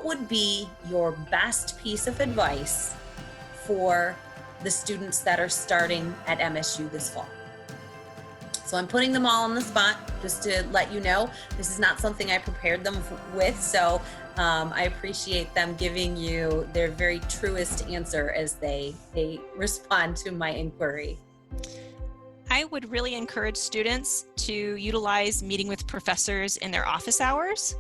would be your best piece of advice for the students that are starting at MSU this fall? So I'm putting them all on the spot just to let you know this is not something I prepared them with. So I appreciate them giving you their very truest answer as they respond to my inquiry. I would really encourage students to utilize meeting with professors in their office hours.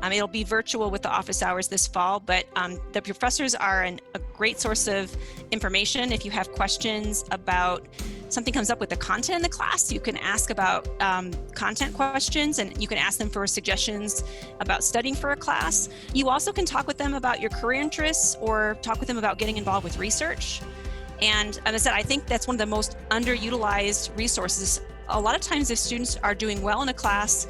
It'll be virtual with the office hours this fall, but the professors are a great source of information. If you have questions about something comes up with the content in the class, you can ask about content questions, and you can ask them for suggestions about studying for a class. You also can talk with them about your career interests or talk with them about getting involved with research. And as I said, I think that's one of the most underutilized resources. A lot of times if students are doing well in a class,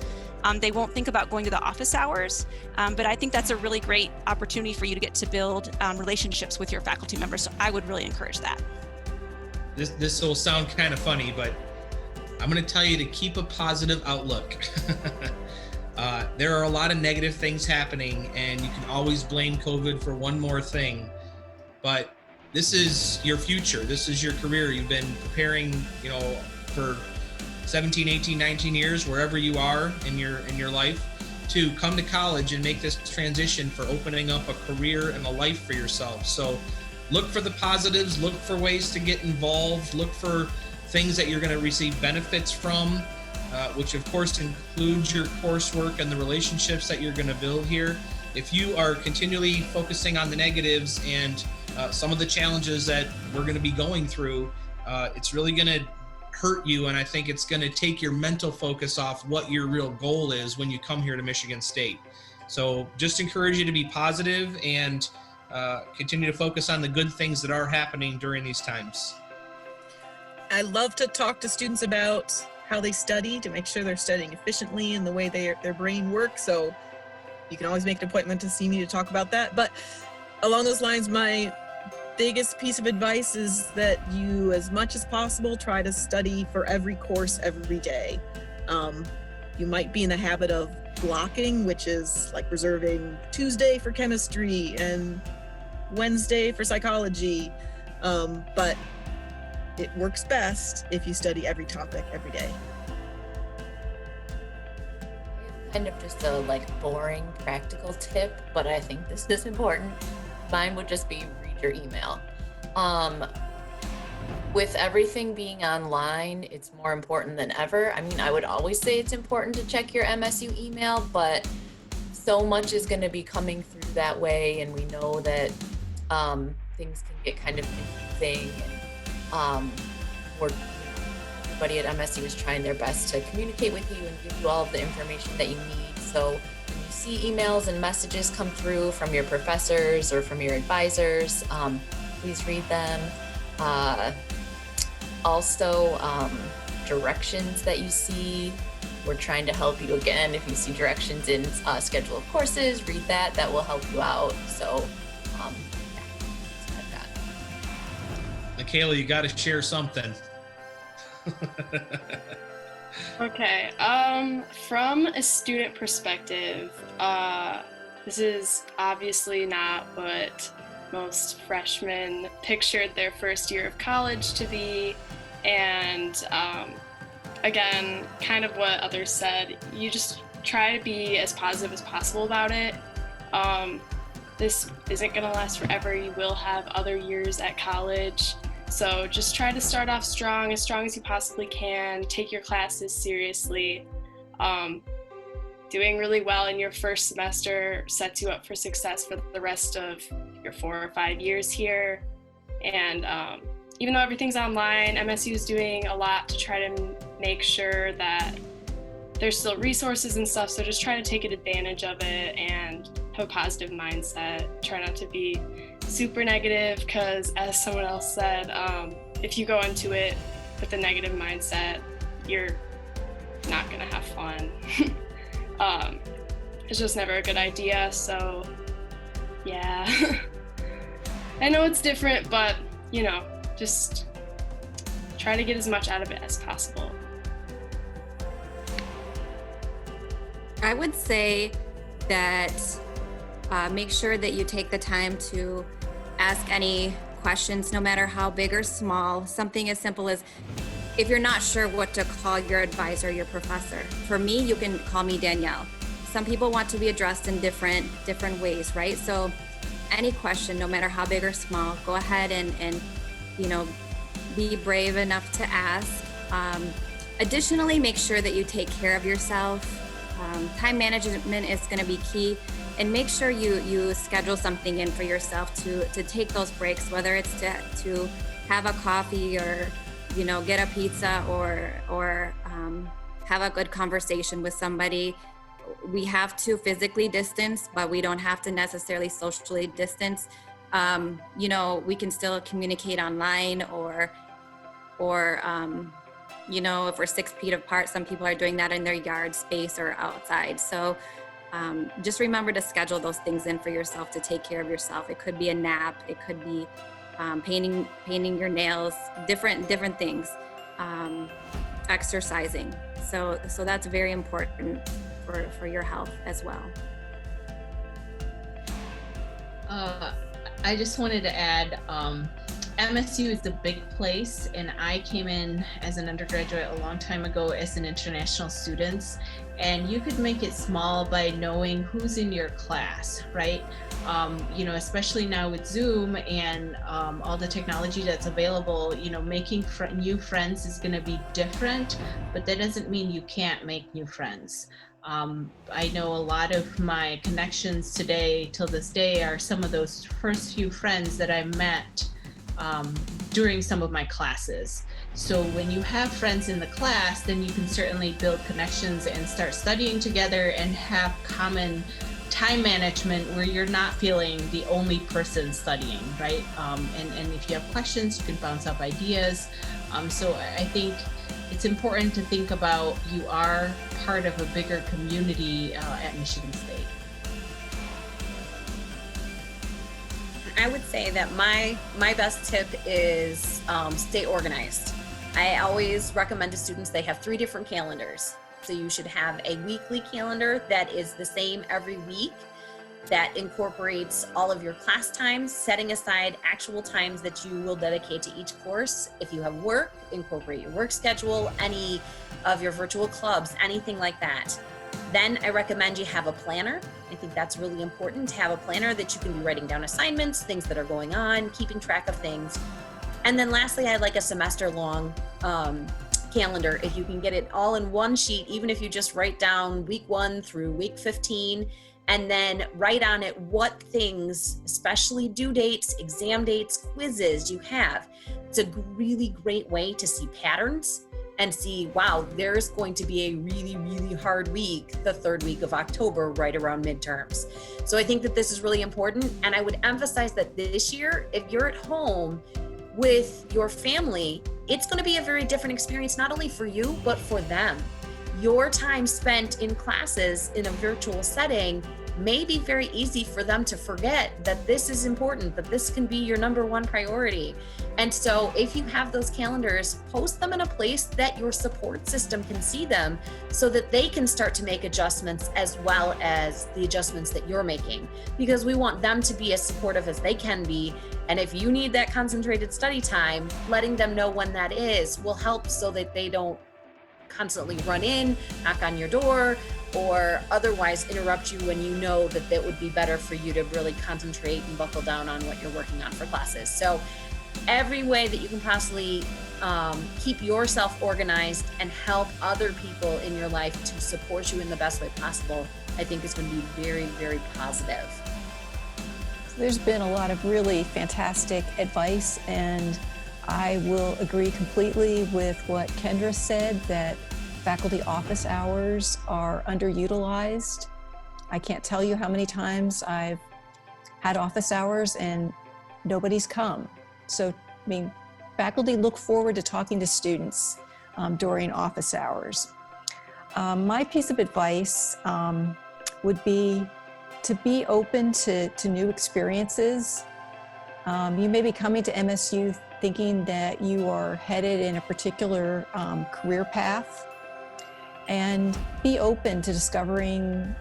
they won't think about going to the office hours, but I think that's a really great opportunity for you to get to build relationships with your faculty members. So I would really encourage that. This will sound kind of funny, but I'm going to tell you to keep a positive outlook. There are a lot of negative things happening, and you can always blame COVID for one more thing, but this is your future. This is your career. You've been preparing, for 17, 18, 19 years, wherever you are in your life, to come to college and make this transition for opening up a career and a life for yourself. So look for the positives, look for ways to get involved, look for things that you're going to receive benefits from, which of course includes your coursework and the relationships that you're going to build here. If you are continually focusing on the negatives and some of the challenges that we're going to be going through, it's really going to hurt you, and I think it's going to take your mental focus off what your real goal is when you come here to Michigan State. So just encourage you to be positive and continue to focus on the good things that are happening during these times. I love to talk to students about how they study to make sure they're studying efficiently and the way their brain works. So you can always make an appointment to see me to talk about that. But along those lines, my biggest piece of advice is that you, as much as possible, try to study for every course every day. You might be in the habit of blocking, which is like reserving Tuesday for chemistry and Wednesday for psychology, but it works best if you study every topic every day. Kind of just a boring practical tip, but I think this is important. Mine would just be read your email. With everything being online, it's more important than ever. I mean, I would always say it's important to check your MSU email, but so much is going to be coming through that way, and we know that things can get kind of confusing. Everybody at MSU is trying their best to communicate with you and give you all of the information that you need. So when you see emails and messages come through from your professors or from your advisors, please read them. Also, directions that you see, we're trying to help you again. If you see directions in schedule of courses, read that. That will help you out. So, that's what I've got. Michaela, you got to share something. Okay, from a student perspective, this is obviously not what most freshmen pictured their first year of college to be, and again, kind of what others said, you just try to be as positive as possible about it. This isn't going to last forever. You will have other years at college. So just try to start off strong as you possibly can. Take your classes seriously. Doing really well in your first semester sets you up for success for the rest of your 4 or 5 years here. And even though everything's online, MSU is doing a lot to try to make sure that there's still resources and stuff. So just try to take advantage of it and have a positive mindset. Try not to be super negative, because as someone else said, if you go into it with a negative mindset, you're not gonna have fun. It's just never a good idea. So yeah, I know it's different, but just try to get as much out of it as possible. I would say that Make sure that you take the time to ask any questions, no matter how big or small. Something as simple as, if you're not sure what to call your advisor, your professor. For me, you can call me Danielle. Some people want to be addressed in different ways, right? So any question, no matter how big or small, go ahead and be brave enough to ask. Additionally, make sure that you take care of yourself. Time management is going to be key, and make sure you schedule something in for yourself to take those breaks, whether it's to have a coffee or get a pizza or have a good conversation with somebody. We have to physically distance, but we don't have to necessarily socially distance. We can still communicate online or if we're 6 feet apart, some people are doing that in their yard space or outside. So just remember to schedule those things in for yourself to take care of yourself. It could be a nap, it could be painting your nails, different things, exercising. So that's very important for your health as well. I just wanted to add, MSU is a big place, and I came in as an undergraduate a long time ago as an international student, and you could make it small by knowing who's in your class, right? Especially now with Zoom and all the technology that's available, making new friends is going to be different, but that doesn't mean you can't make new friends. I know a lot of my connections today, till this day, are some of those first few friends that I met during some of my classes. So when you have friends in the class, then you can certainly build connections and start studying together and have common time management where you're not feeling the only person studying, right? And if you have questions, you can bounce off ideas. So I think it's important to think about you are part of a bigger community at Michigan State. I would say that my best tip is stay organized. I always recommend to students they have 3 different calendars. So you should have a weekly calendar that is the same every week, that incorporates all of your class times, setting aside actual times that you will dedicate to each course. If you have work, incorporate your work schedule, any of your virtual clubs, anything like that. Then I recommend you have a planner. I think that's really important to have a planner that you can be writing down assignments, things that are going on, keeping track of things. And then lastly, I like a semester-long calendar. If you can get it all in one sheet, even if you just write down week 1 through week 15, and then write on it what things, especially due dates, exam dates, quizzes you have. It's a really great way to see patterns and see, wow, there's going to be a really, really hard week, the 3rd week of October, right around midterms. So I think that this is really important. And I would emphasize that this year, if you're at home with your family, it's going to be a very different experience, not only for you, but for them. Your time spent in classes in a virtual setting may be very easy for them to forget that this is important, that this can be your number 1 priority. And so if you have those calendars, post them in a place that your support system can see them so that they can start to make adjustments as well as the adjustments that you're making, because we want them to be as supportive as they can be. And if you need that concentrated study time, letting them know when that is will help so that they don't constantly run in, knock on your door, or otherwise interrupt you when you know that it would be better for you to really concentrate and buckle down on what you're working on for classes. So every way that you can possibly keep yourself organized and help other people in your life to support you in the best way possible, I think is going to be very, very positive. There's been a lot of really fantastic advice, and I will agree completely with what Kendra said, that faculty office hours are underutilized. I can't tell you how many times I've had office hours and nobody's come. So, faculty look forward to talking to students during office hours. My piece of advice would be to be open to new experiences. You may be coming to MSU thinking that you are headed in a particular career path, and be open to discovering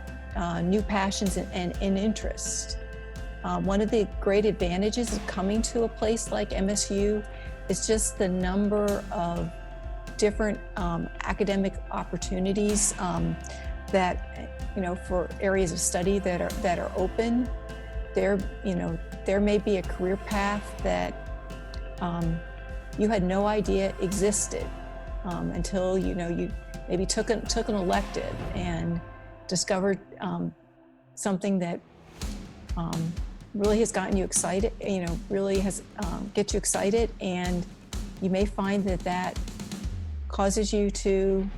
new passions and interests. One of the great advantages of coming to a place like MSU is just the number of different academic opportunities that, for areas of study that are open. There may be a career path that you had no idea existed until you maybe took an elective and discovered something that really has gotten you excited. Really has get you excited, and you may find that causes you to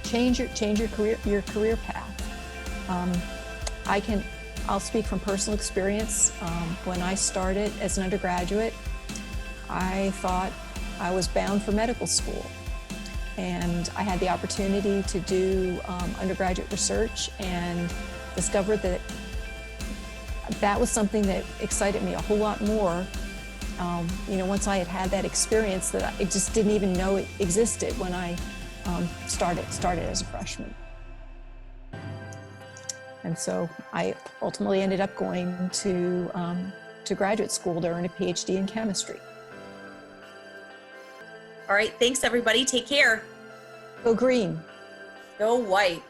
change your career path. I'll speak from personal experience. When I started as an undergraduate, I thought I was bound for medical school. And I had the opportunity to do undergraduate research and discovered that was something that excited me a whole lot more. Once I had that experience that I just didn't even know it existed when I started as a freshman. And so I ultimately ended up going to graduate school to earn a PhD in chemistry. All right, thanks everybody. Take care. Go green. Go white.